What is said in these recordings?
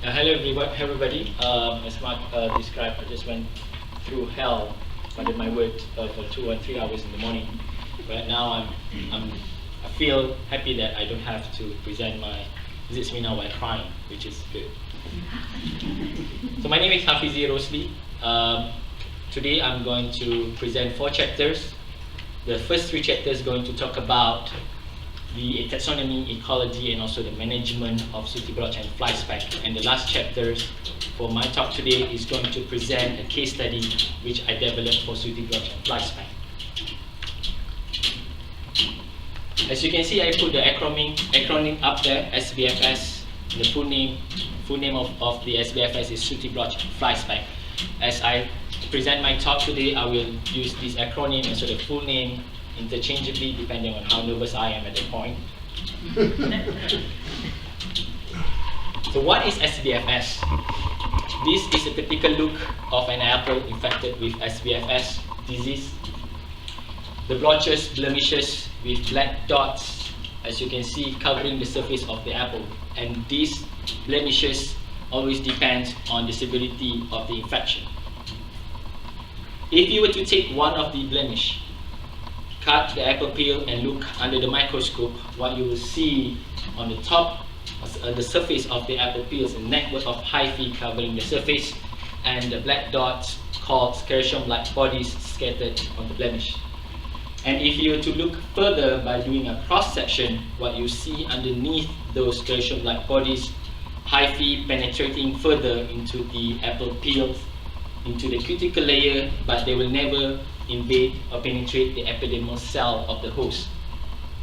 Hello everybody. As Mark described, I just went through hell, pardon my word, for 2 or 3 hours in the morning. Right now I feel happy that I don't have to present my Is Svms while crying, which is good. So my name is Hafizi Rosli. Today I'm going to present 4 chapters. The first 3 chapters are going to talk about the taxonomy, ecology, and also the management of Sooty, blotch, and flyspeck. And the last chapter for my talk today is going to present a case study which I developed for Sooty, blotch, and flyspeck. As you can see, I put the acronym up there, SVFS. The full name of the SVFS is Sooty, blotch, and flyspeck. As I present my talk today, I will use this acronym and so the full name interchangeably depending on how nervous I am at that point. So what is SVFS? This is a typical look of an apple infected with SVFS disease. The blotches, blemishes with black dots, as you can see, covering the surface of the apple. And these blemishes always depend on the severity of the infection. If you were to take one of the blemish, cut the apple peel and look under the microscope, what you will see on the top, the surface of the apple peel is a network of hyphae covering the surface and the black dots called sclerotium-like bodies scattered on the blemish. And if you were to look further by doing a cross-section, what you see underneath those sclerotium-like bodies, hyphae penetrating further into the apple peel, into the cuticle layer, but they will never invade or penetrate the epidermal cell of the host.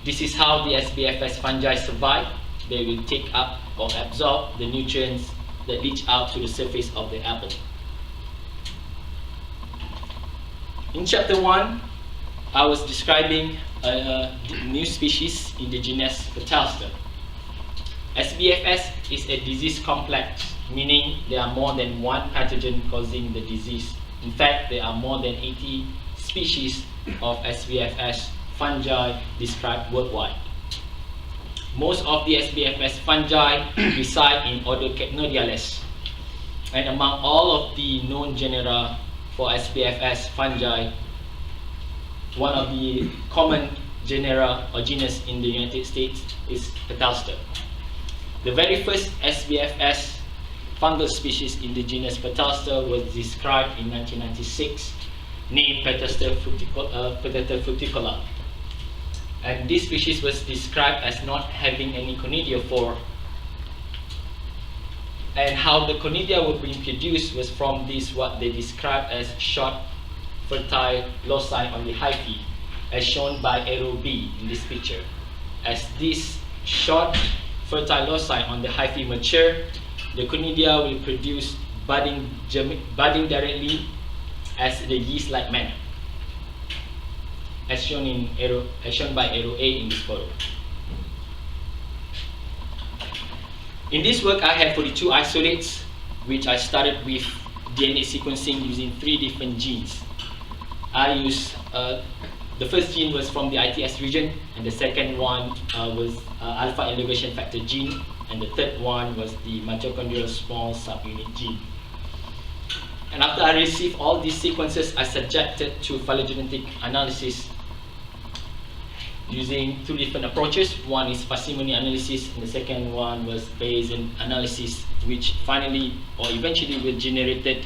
This is how the SVFS fungi survive. They will take up or absorb the nutrients that reach out to the surface of the apple. In chapter 1, I was describing a new species in the genus Peltaster. SVFS is a disease complex, meaning there are more than one pathogen causing the disease. In fact, there are more than 80 species of SVFS fungi described worldwide. Most of the SVFS fungi reside in order Cachnodiales. And among all of the known genera for SVFS fungi, one of the common genera or genus in the United States is Peltaster. The very first SVFS fungal species in the genus Peltaster was described in 1996, named Peltaster fruticola. And this species was described as not having any conidiophore. And how the conidia were being produced was from this, what they described as short fertile loci on the hyphae, as shown by arrow B in this picture. As these short fertile loci on the hyphae mature, the conidia will produce budding directly as the yeast-like manner, as shown by arrow A in this photo. In this work, I have 42 isolates, which I started with DNA sequencing using 3 different genes. I used the first gene was from the ITS region, and the second one was alpha elevation factor gene, and the third one was the mitochondrial small subunit gene. And after I received all these sequences, I subjected to phylogenetic analysis using 2 different approaches. One is parsimony analysis, and the second one was Bayesian analysis, which finally or eventually will generate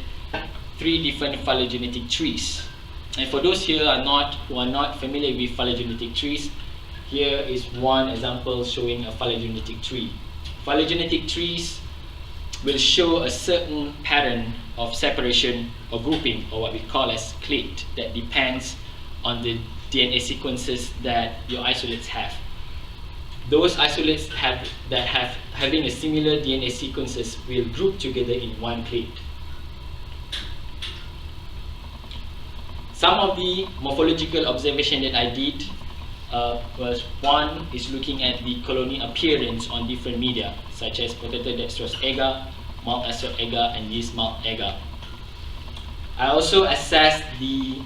3 different phylogenetic trees. And for those here who are not familiar with phylogenetic trees, here is one example showing a phylogenetic tree. Phylogenetic trees will show a certain pattern of separation or grouping, or what we call as clade, that depends on the DNA sequences that your isolates have. Those isolates having a similar DNA sequences will group together in one clade. Some of the morphological observation that I did was, one is looking at the colony appearance on different media, such as potato dextrose agar, malt acer agar, and yeast malt agar. I also assessed the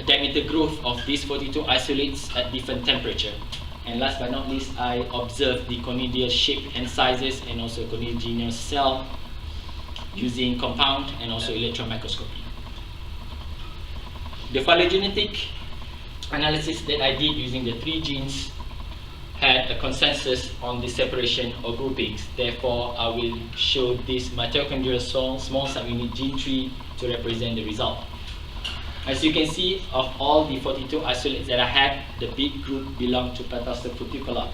diameter growth of these 42 isolates at different temperature. And last but not least, I observed the conidial shape and sizes and also conigenous cell using compound and also electron microscopy. The phylogenetic analysis that I did using the 3 genes had a consensus on the separation or groupings. Therefore, I will show this mitochondrial small subunit gene tree to represent the result. As you can see, of all the 42 isolates that I had, the big group belonged to Peltaster fruticula.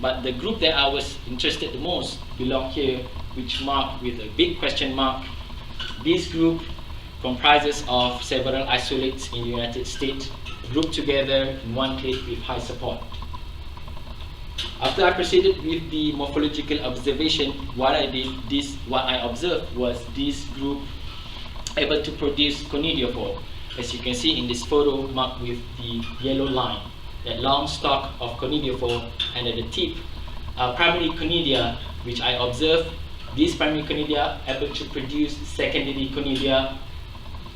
But the group that I was interested the most belonged here, which marked with a big question mark. This group comprises of several isolates in the United States, grouped together in one plate with high support. After I proceeded with the morphological observation, what I observed was this group able to produce conidiophore. As you can see in this photo marked with the yellow line, that long stalk of conidiophore, and at the tip are primary conidia, which I observed. These primary conidia able to produce secondary conidia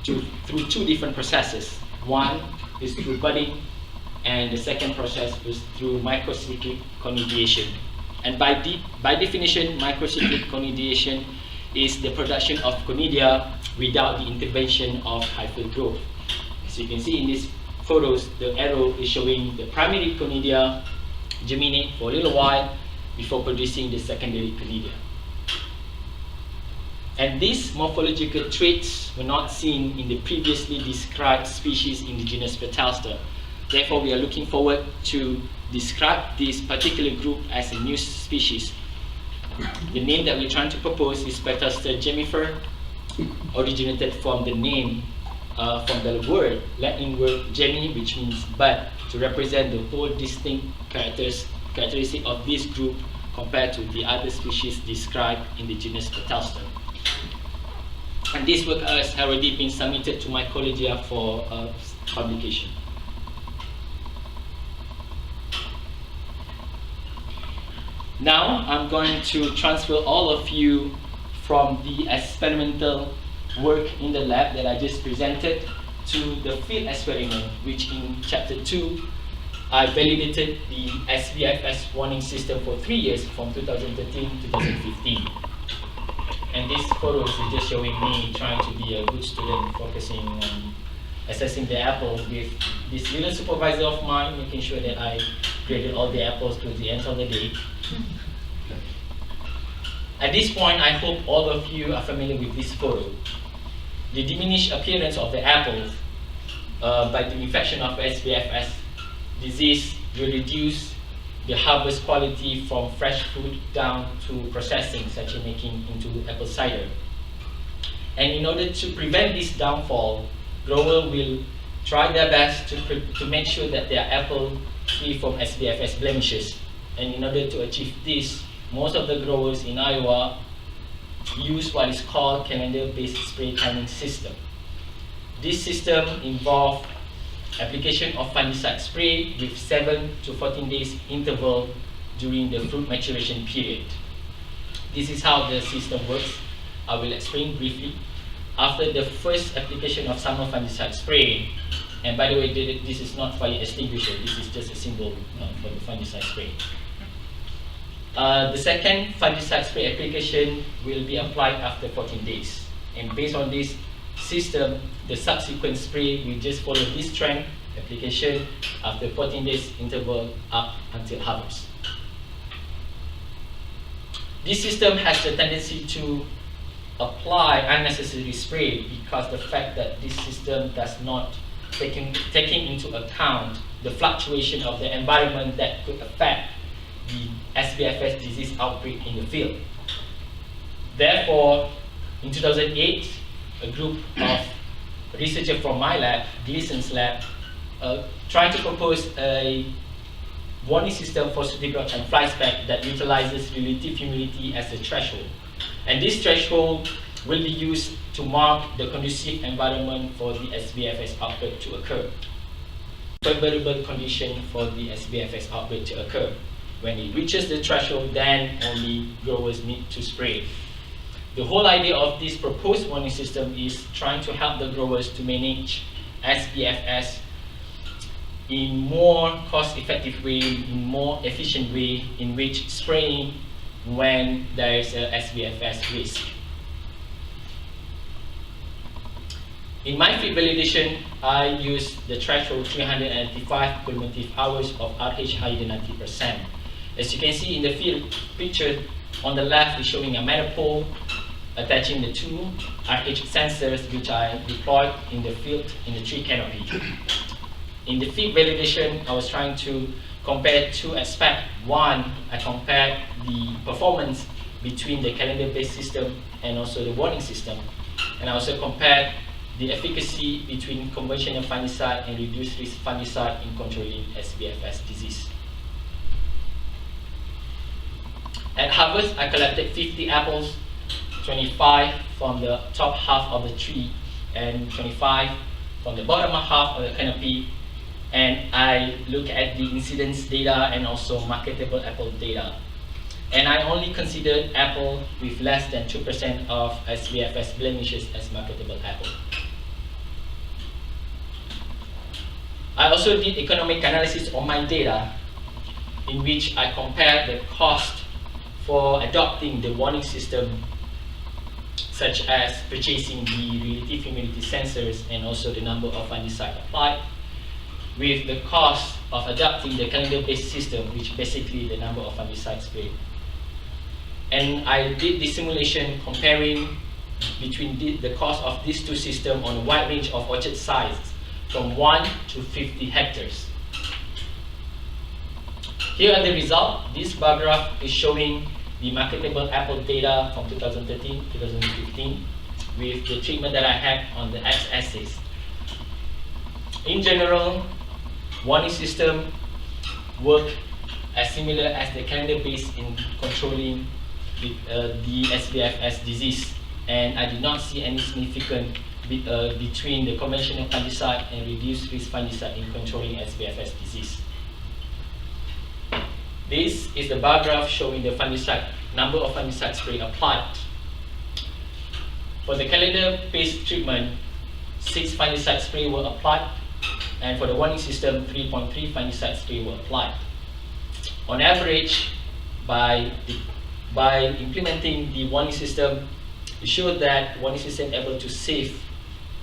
through 2 different processes. One is through budding, and the second process was through microcyclic conidiation. And by definition, microcyclic conidiation is the production of conidia without the intervention of hyphal growth. As you can see in these photos, the arrow is showing the primary conidia germinate for a little while before producing the secondary conidia. And these morphological traits were not seen in the previously described species in the genus Peltaster. Therefore, we are looking forward to describe this particular group as a new species. The name that we're trying to propose is Peltaster gemmifer, originated from the name, from the Latin word gemmi, which means bud, to represent the whole distinct characteristic of this group compared to the other species described in the genus Peltaster. And this work has already been submitted to my collegia for publication. Now I'm going to transfer all of you from the experimental work in the lab that I just presented to the field experiment, which in chapter 2 I validated the SVFS warning system for 3 years from 2013 to 2015. And this photo is just showing me trying to be a good student, focusing on assessing the apple with this little supervisor of mine, making sure that I graded all the apples to the end of the day. At this point, I hope all of you are familiar with this photo. The diminished appearance of the apples by the infection of SVFS disease will reduce the harvest quality from fresh fruit down to processing, such as making into apple cider. And in order to prevent this downfall, growers will try their best to make sure that their apple free from SVFS blemishes. And in order to achieve this, most of the growers in Iowa use what is called calendar-based spray timing system. This system involves application of fungicide spray with 7 to 14 days interval during the fruit maturation period. This is how the system works. I will explain briefly. After the first application of summer fungicide spray, and by the way, this is not fire extinguisher, this is just a symbol for the fungicide spray. The second fungicide spray application will be applied after 14 days. And based on this system, the subsequent spray will just follow this trend, application after 14 days interval up until harvest. This system has the tendency to apply unnecessary spray because the fact that this system does not taking into account the fluctuation of the environment that could affect the SVFS disease outbreak in the field. Therefore, in 2008, a group of researchers from my lab, Gleason's lab, tried to propose a warning system for Sooty blotch and flyspeck that utilizes relative humidity as a threshold. And this threshold will be used to mark the conducive environment for the SVFS outbreak to occur. Favorable condition for the SVFS outbreak to occur. When it reaches the threshold, then only growers need to spray. The whole idea of this proposed warning system is trying to help the growers to manage SVFS in more cost-effective way, in more efficient way, in which spraying when there is a SVFS risk. In my field validation, I use the threshold 385 cumulative hours of RH higher than 90%. As you can see in the field picture, on the left is showing a metapole attaching the two RH sensors which I deployed in the field in the tree canopy. In the field validation, I was trying to compare two aspects. One, I compared the performance between the calendar-based system and also the warning system. And I also compared the efficacy between conventional fungicide and reduced risk fungicide in controlling SVFS disease. At harvest, I collected 50 apples, 25 from the top half of the tree and 25 from the bottom half of the canopy. And I look at the incidence data and also marketable apple data. And I only considered apple with less than 2% of SVFS blemishes as marketable apple. I also did economic analysis on my data, in which I compared the cost for adopting the warning system, such as purchasing the relative humidity sensors and also the number of fungicide applied, with the cost of adopting the calendar-based system, which basically the number of fungicide sprayed. And I did the simulation comparing between the cost of these two systems on a wide range of orchard sizes, from 1 to 50 hectares. Here are the results. This bar graph is showing the marketable apple data from 2013-2015 with the treatment that I had on the x-axis. In general, warning system work as similar as the calendar-based in controlling the SVFS disease, and I did not see any significant between the conventional fungicide and reduced risk fungicide in controlling SVFS disease. This is the bar graph showing the fungicide number of fungicide spray applied. For the calendar-based treatment, 6 fungicide spray were applied, and for the warning system, 3.3 fungicide spray were applied. On average, by implementing the warning system, it showed that warning system able to save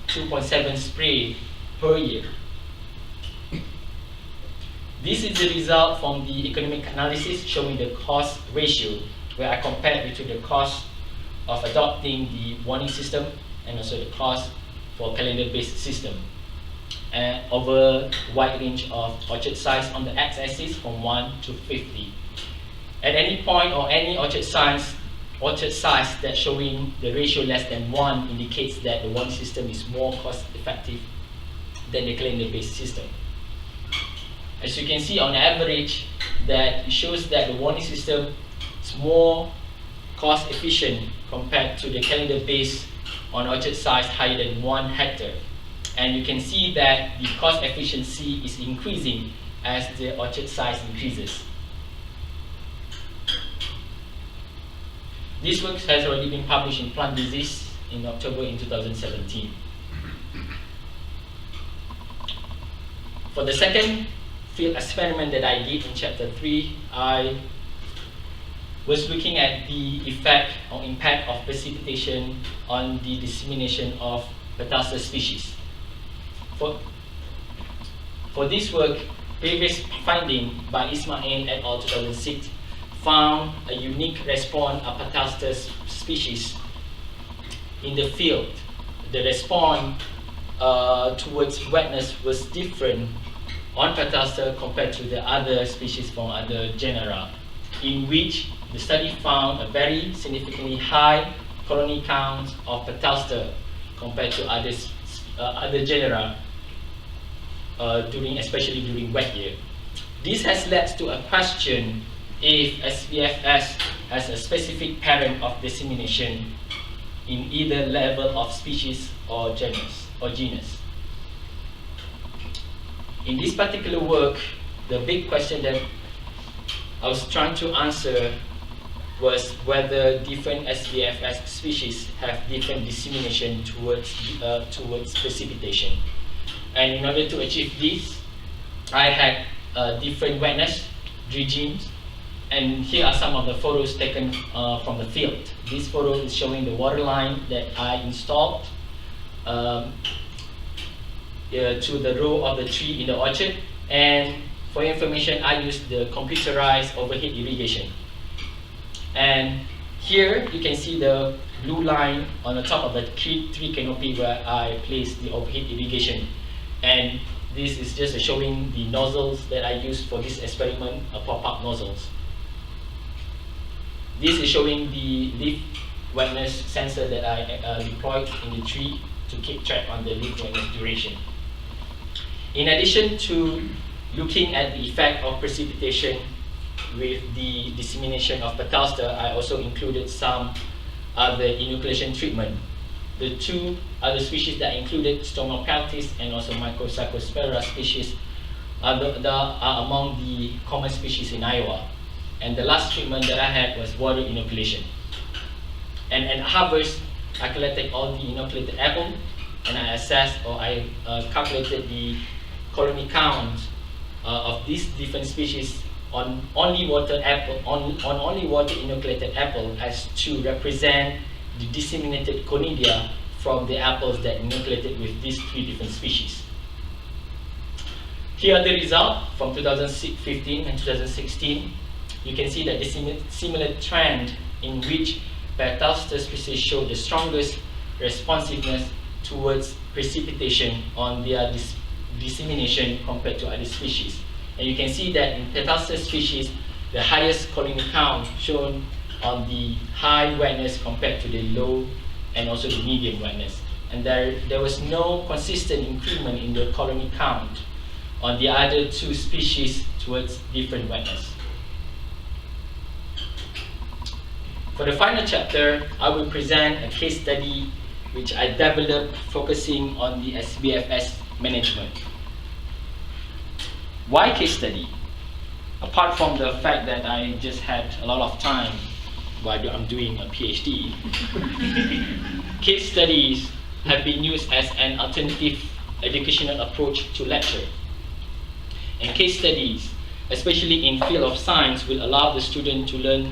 2.7 spray per year. This is the result from the economic analysis showing the cost ratio, where I compared between the cost of adopting the warning system and also the cost for calendar-based system, and over a wide range of orchard size on the x-axis from 1 to 50. At any point or any orchard size that showing the ratio less than 1 indicates that the warning system is more cost effective than the calendar-based system. As you can see, on average, that it shows that the warning system is more cost efficient compared to the calendar-based on orchard size higher than 1 hectare. And you can see that the cost efficiency is increasing as the orchard size increases. This work has already been published in Plant Disease in October in 2017. For the second field experiment that I did in chapter 3, I was looking at the effect or impact of precipitation on the dissemination of Peltaster species. For this work, previous finding by Ismail et al. 2006 found a unique response of Peltaster species in the field. The response towards wetness was different on Peltaster compared to the other species from other genera, in which the study found a very significantly high colony count of Peltaster compared to other genera, especially during wet year. This has led to a question if SVFS has a specific pattern of dissemination in either level of species or genus. In this particular work, the big question that I was trying to answer was whether different SVFS species have different dissemination towards precipitation. And in order to achieve this, I had different wetness regimes, and here are some of the photos taken from the field. This photo is showing the water line that I installed to the row of the tree in the orchard, and for information I used the computerized overhead irrigation. And here you can see the blue line on the top of the tree canopy where I placed the overhead irrigation. And this is just showing the nozzles that I used for this experiment, pop-up nozzles. This is showing the leaf wetness sensor that I deployed in the tree to keep track on the leaf wetness duration. In addition to looking at the effect of precipitation with the dissemination of Peltaster, I also included some other inoculation treatment. The two other species that included Stomopeltis and also Microcyclospera species are among the common species in Iowa. And the last treatment that I had was water inoculation. And at harvest, I collected all the inoculated apple, and I assessed, or I calculated the colony count of these different species on only water inoculated apple as to represent the disseminated conidia from the apples that inoculated with these three different species. Here are the results from 2015 and 2016. You can see that the similar trend in which Peltaster species show the strongest responsiveness towards precipitation on their dissemination compared to other species. And you can see that in Peltaster species, the highest colony count shown on the high wetness compared to the low and also the medium wetness. And there was no consistent increment in the colony count on the other two species towards different wetness. For the final chapter, I will present a case study which I developed focusing on the SBFS management. Why case study? Apart from the fact that I just had a lot of time while I'm doing a PhD, case studies have been used as an alternative educational approach to lecture. And case studies, especially in field of science, will allow the student to learn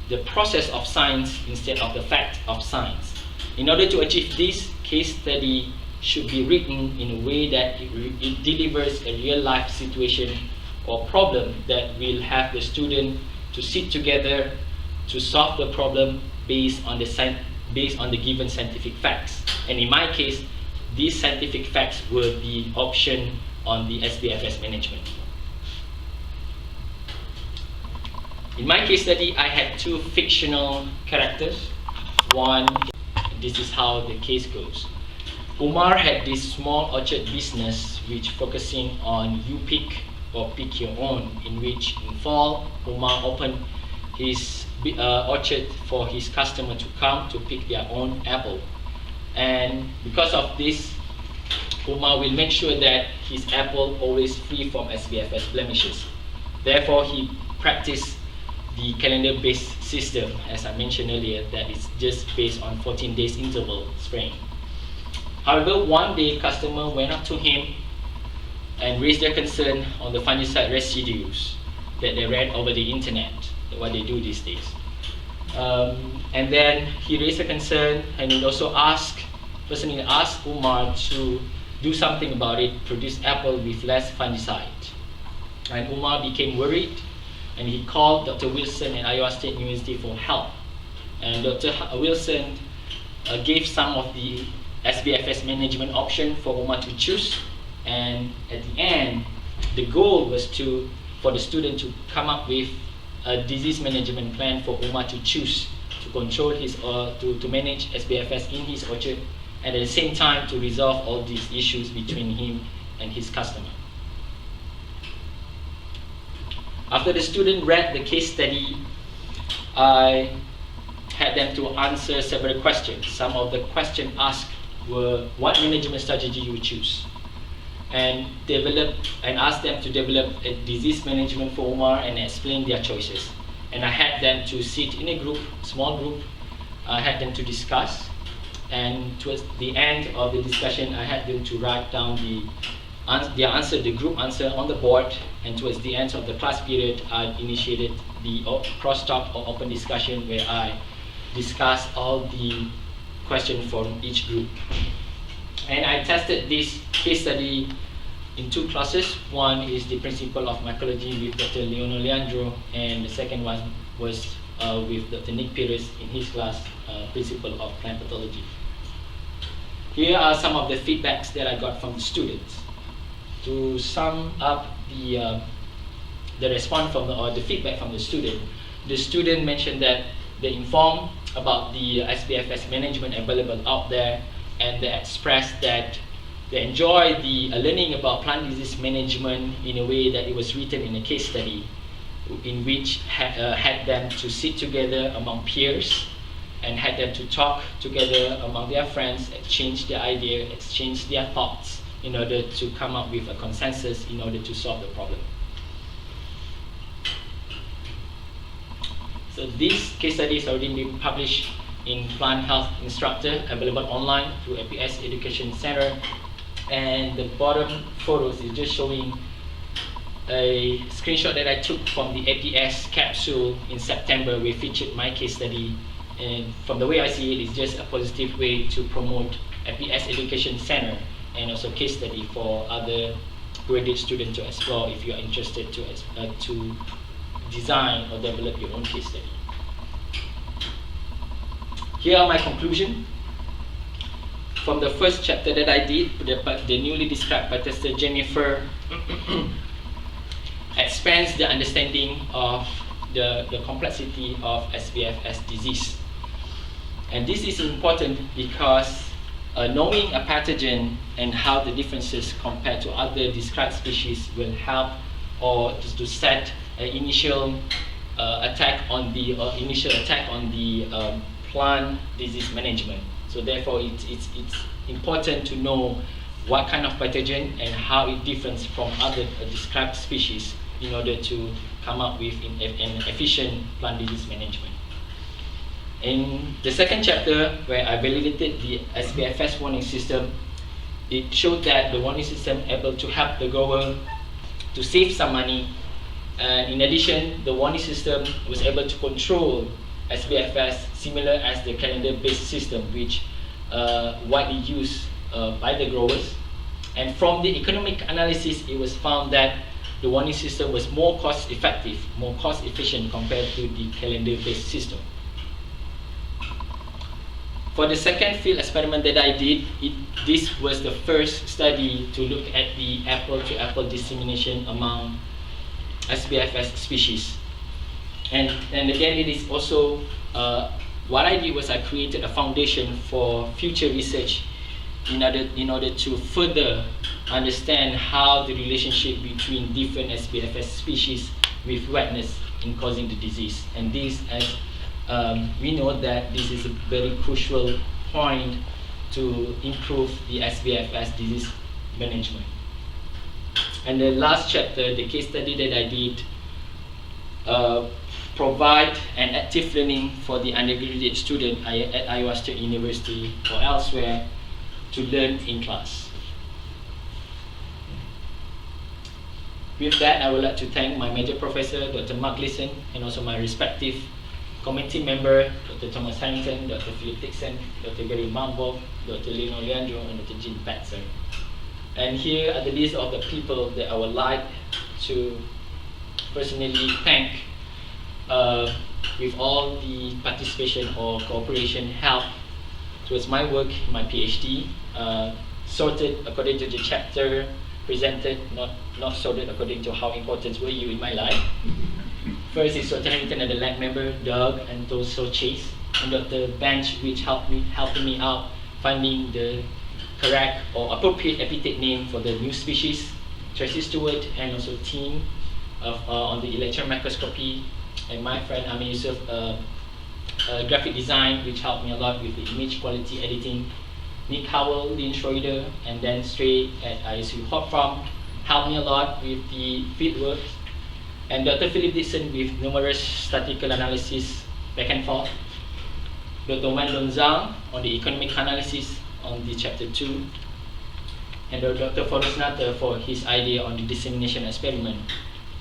the process of science instead of the fact of science. In order to achieve this, case study should be written in a way that it delivers a real life situation or problem that will have the student to sit together to solve the problem based on the given scientific facts. And in my case, these scientific facts were the option on the SBFS management. In my case study, I had two fictional characters. One, this is how the case goes. Umar had this small orchard business which focusing on you pick or pick your own, in which in fall, Umar opened his orchard for his customer to come to pick their own apple. And because of this, Umar will make sure that his apple always free from SBFS blemishes. Therefore, he practiced the calendar-based system, as I mentioned earlier, that is just based on 14 days interval spraying. However, one day, customer went up to him and raised their concern on the fungicide residues that they read over the internet, what they do these days. And then he raised a concern, and he also personally asked Umar to do something about it, produce apple with less fungicide. And Umar became worried, and he called Dr. Wilson at Iowa State University for help. And Dr. Wilson gave some of the SBFS management option for Umar to choose. And at the end, the goal was for the student to come up with a disease management plan for Umar to choose to control his to manage SBFS in his orchard, and at the same time to resolve all these issues between him and his customer. After the student read the case study, I had them to answer several questions. Some of the questions asked were, what management strategy you choose? And asked them to develop a disease management for Umar and explain their choices. And I had them to sit in a group, small group. I had them to discuss, and towards the end of the discussion, I had them to write down the They answered the group answer on the board, and towards the end of the class period, I initiated the crosstalk or open discussion where I discussed all the questions from each group. And I tested this case study in 2 classes. One is the principle of mycology with Dr. Leonel Leandro, and the second one was with Dr. Nick Pires in his class, principle of plant pathology. Here are some of the feedbacks that I got from the students. To sum up the response from the feedback from the student mentioned that they informed about the SPFS management available out there, and they expressed that they enjoy the learning about plant disease management in a way that it was written in a case study, in which had them to sit together among peers and had them to talk together among their friends, exchange their ideas, exchange their thoughts in order to come up with a consensus in order to solve the problem. So this case study is already been published in Plant Health Instructor, available online through APS Education Center. And the bottom photos is just showing a screenshot that I took from the APS capsule in September. We featured my case study, and from the way I see it, it's just a positive way to promote APS Education Center and also case study for other graduate students to explore if you are interested to design or develop your own case study. Here are my conclusions. From the first chapter that I did, the newly described Peltaster Jennifer expands the understanding of the complexity of SPFS disease. And this is important because knowing a pathogen and how the differences compared to other described species will help or to set an initial attack on the plant disease management. So therefore, it's important to know what kind of pathogen and how it differs from other described species in order to come up with an efficient plant disease management. In the second chapter, where I validated the SPFS warning system, it showed that the warning system able to help the grower to save some money. In addition, the warning system was able to control SPFS similar as the calendar-based system, which widely used by the growers. And from the economic analysis, it was found that the warning system was more cost-effective, more cost-efficient compared to the calendar-based system. For the second field experiment that I did, this was the first study to look at the apple-to-apple dissemination among SPFS species. And again, it is also, what I did was I created a foundation for future research in order to further understand how the relationship between different SPFS species with wetness in causing the disease. And this, as we know that this is a very crucial point to improve the SPFS disease management. And the last chapter, the case study that I did, provide an active learning for the undergraduate student at Iowa State University or elsewhere to learn in class. With that, I would like to thank my major professor, Dr. Mark Gleason, and also my respective committee member, Dr. Thomas Harrington, Dr. Philip Dixon, Dr. Gary Mambov, Dr. Lino Leandro, and Dr. Jean Patzer. And here are the list of the people that I would like to personally thank with all the participation or cooperation help towards my work, my PhD, sorted according to the chapter presented, not sorted according to how important were you in my life. First is Dr. Harrington and the lab member, Doug, and also Chase, and Dr. Bench, which helped me out finding the correct or appropriate epithet name for the new species, Tracy Stewart, and also team on the electron microscopy, and my friend Amin Yusuf, graphic design, which helped me a lot with the image quality editing. Nick Howell, Lynn Schroeder, and Dan Stray at ISU Hot Farm helped me a lot with the field work. And Dr. Philip Dixon with numerous statistical analysis back and forth. Dr. Wen Zhang on the economic analysis on the chapter 2. and Dr. Forrest for his idea on the dissemination experiment,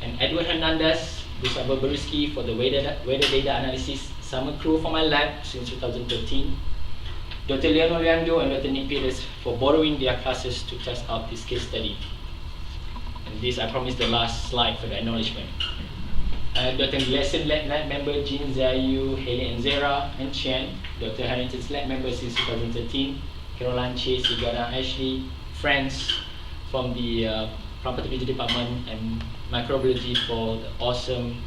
and Edward Hernandez, Gustavo Beruski for the weather data analysis, summer crew for my lab since 2013, Dr. Leonor Liando and Dr. Nick Peters for borrowing their classes to test out this case study. And this, I promise, the last slide for the acknowledgement. Dr. Gleason lab member Jean, Zayu, Haley and Zara, and Chen. Dr. Harrington's lab member since 2013. Caroline, Chase, Igana, Ashley, friends from the plant pathology department, and microbiology for the awesome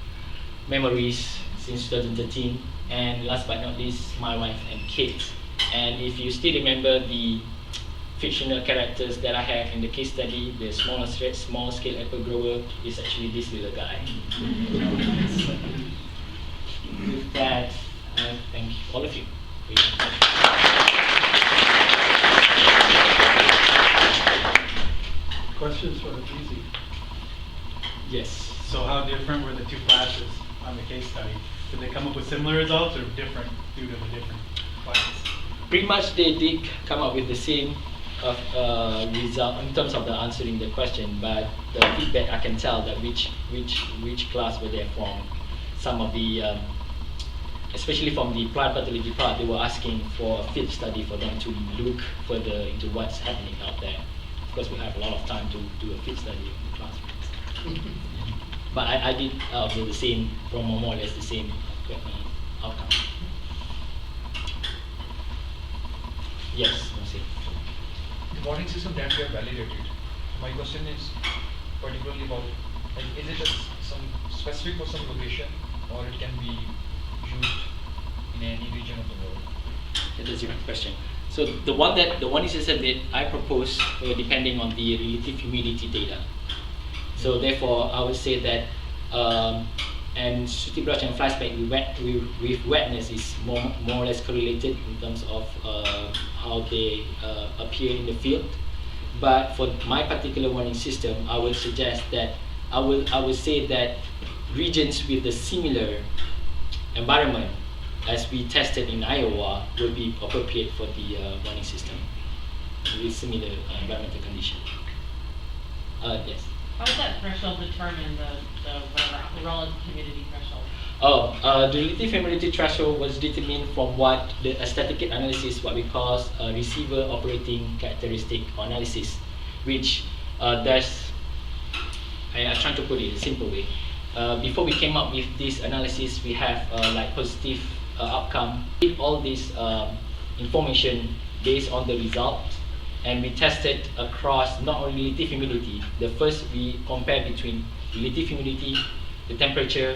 memories since 2013. And last but not least, my wife and kids. And if you still remember the fictional characters that I have in the case study, the small scale apple grower is actually this little guy. With that, I thank all of you for your attention. Questions for Hafizi? Yes. So how different were the two classes on the case study? Did they come up with similar results or different due to the different classes? Pretty much they did come up with the same result in terms of the answering the question, but the feedback I can tell that which class were they from. Some of the, especially from the plant pathology part, they were asking for a field study for them to look further into what's happening out there. Of course, we have a lot of time to do a field study in the classrooms. But I did with the same, from more or less the same outcome. Yes, Mercy. The warning system that we have validated. My question is particularly about, like, is it some specific for some location, or it can be used in any region of the world? That is a good question. So the warning system that I propose, depending on the relative humidity data. So therefore, I would say that and Sooty, blotch, and flyspeck with wetness is more or less correlated in terms of how they appear in the field. But for my particular warning system, I would suggest that I would say that regions with a similar environment as we tested in Iowa would be appropriate for the warning system with similar environmental condition. Yes. How does that threshold determine the relative humidity threshold? The relative humidity threshold was determined from what the statistical analysis, what we call receiver operating characteristic analysis, which I'm trying to put it in a simple way. Before we came up with this analysis, we have like positive outcome. All this information based on the result. And we tested across not only relative humidity. The first we compared between relative humidity, the temperature,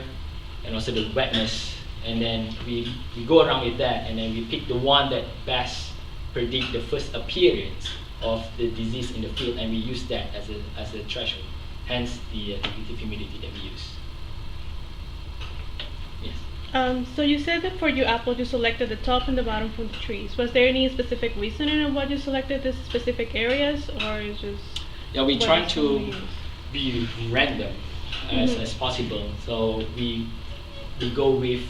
and also the wetness. And then we go around with that, and then we pick the one that best predict the first appearance of the disease in the field, and we use that as a threshold. Hence the relative humidity that we use. Yes. So you said that for your apple you selected the top and the bottom from the trees. Was there any specific reasoning of why you selected these specific areas, or is just? Yeah, we try to be random as possible. So we go with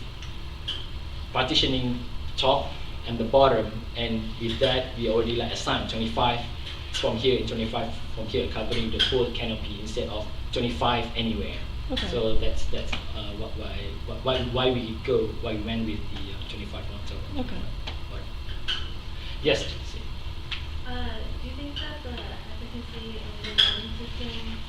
partitioning top and the bottom, and with that we already like assign 25 from here and 25 from here, covering the whole canopy instead of 25 anywhere. Okay. So that's why we went with the 25 on top. Okay. Yes. Do you think that the efficacy of the warning system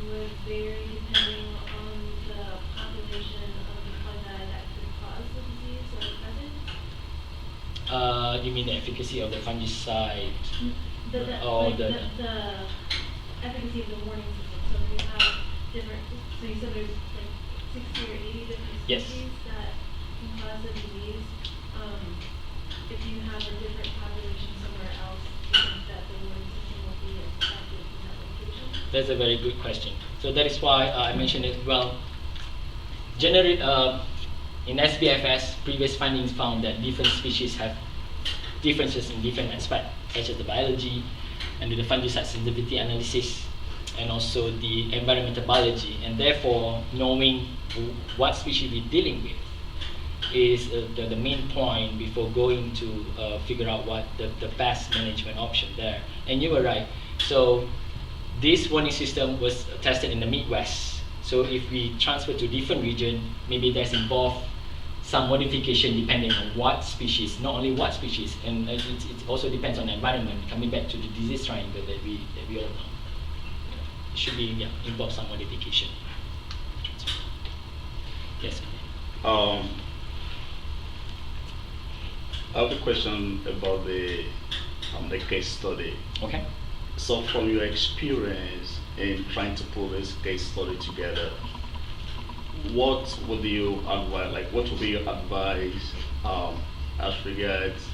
would vary depending on the population of the fungi that could cause the disease or present? You mean the efficacy of the fungicide? The efficacy of the warning system. So if you have different, so you said there's like 60 or 80 different Yes. species that can cause the disease. If you have a different population somewhere else, do you think that the warning system will be effective in that location? That's a very good question. So that is why I mentioned it. Well, generally, in SBFS, previous findings found that different species have differences in different aspects, such as the biology and the fungicide sensitivity analysis, and also the environmental biology. And therefore, knowing what species we're dealing with is the main point before going to figure out what the best management option there. And you were right, So this warning system was tested in the Midwest. So if we transfer to different region, maybe there's involved some modification depending on what species, not only what species, and it also depends on the environment. Coming back to the disease triangle that we all know, it should be involve some modification. Yes. I have a question about the case study. Okay. So from your experience in trying to pull this case study together, what would you advise, what would be your advice as regards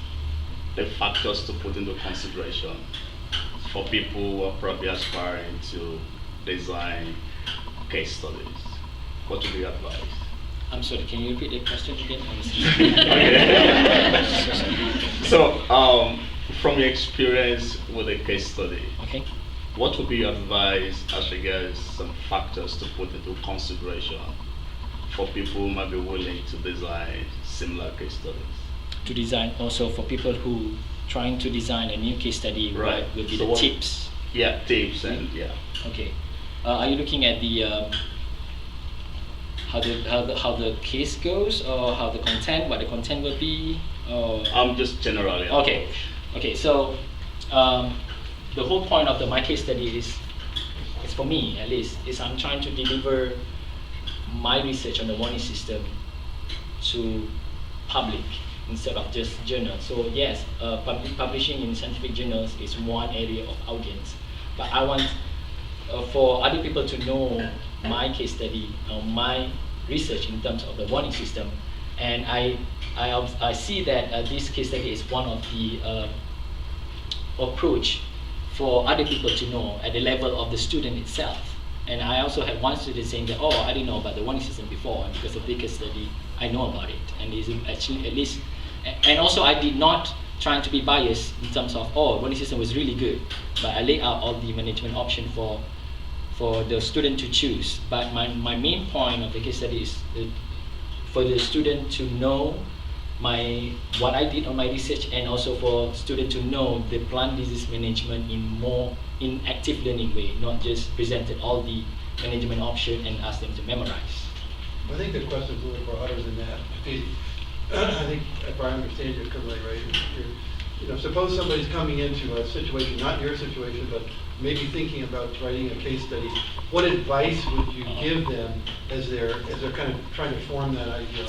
the factors to put into consideration for people who are probably aspiring to design case studies? What would be your advice? I'm sorry, can you repeat the question again? Okay. So, from your experience with a case study, Okay. what would be your advice as regards some factors to put into consideration for people who might be willing to design similar case studies? To design also for people who trying to design a new case study, Right. what would be So the what- tips? Yeah, tips and yeah. Okay. Are you looking at the how the case goes, or how the content, what the content will be, or? Just generally. Okay. Okay. So the whole point of my case study is for me at least, is I'm trying to deliver my research on the warning system to public instead of just journals. So yes, publishing in scientific journals is one area of audience, but I want for other people to know my case study or my research in terms of the warning system, and I see that this case study is one of the approach for other people to know at the level of the student itself. And I also had one student saying that, oh, I didn't know about the warning system before, and because of the case study, I know about it. And it's actually, at least, and also I did not trying to be biased in terms of, oh, warning system was really good, but I laid out all the management option for the student to choose. But my main point of the case study is for the student to know what I did on my research, and also for student to know the plant disease management in active learning way, not just presented all the management option and ask them to memorize. I think the question is a little broader than that. I think if I understand you correctly, right, suppose somebody's coming into a situation, not your situation, but maybe thinking about writing a case study. What advice would you give them as they're kind of trying to form that idea?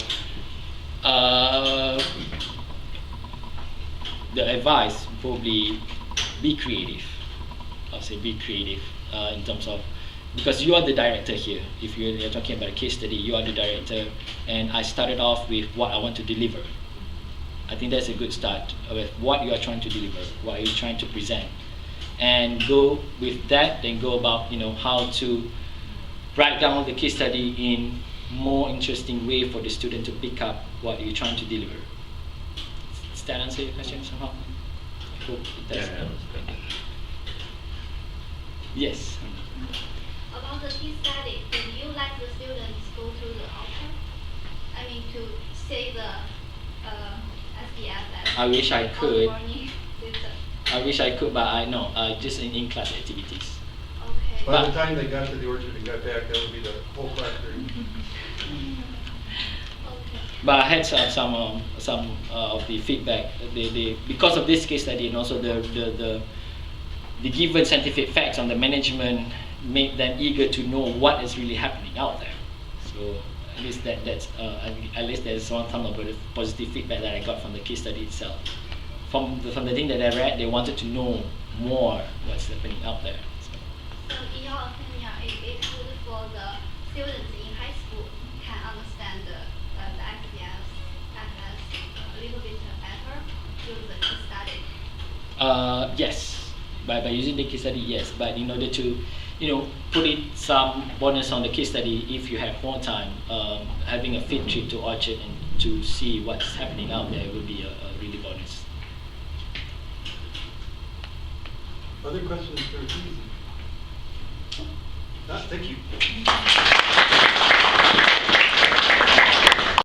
The advice probably be creative. I'll say be creative in terms of, because you are the director here. If you're talking about a case study, you are the director, and I started off with what I want to deliver. I think that's a good start with what you are trying to deliver, what you're trying to present, and go with that. Then go about how to write down the case study in more interesting way for the student to pick up what you're trying to deliver. Does that answer your question somehow? I hope it does. Yes. About the case study, would you like the students go through the option? I mean, to say the SDFS. I wish I could. warning system. I wish I could, but I know just in class activities. Okay. By the time they got to the orchard and got back, that would be the whole class period. Okay. But I had some of the feedback. Because of this case study, and also the given scientific facts on the management make them eager to know what is really happening out there. So at least that's some of the positive feedback that I got from the case study itself. From the thing that I read, they wanted to know more what's happening out there. So in your opinion, it is good for the students in high school can understand the SDFS a little bit better through the case study. Yes, by using the case study, yes. But in order to, put it some bonus on the case study, if you have more time, having a field trip to Orchard and to see what's happening out there would be a really bonus. Other questions for Hafizi? Thank you.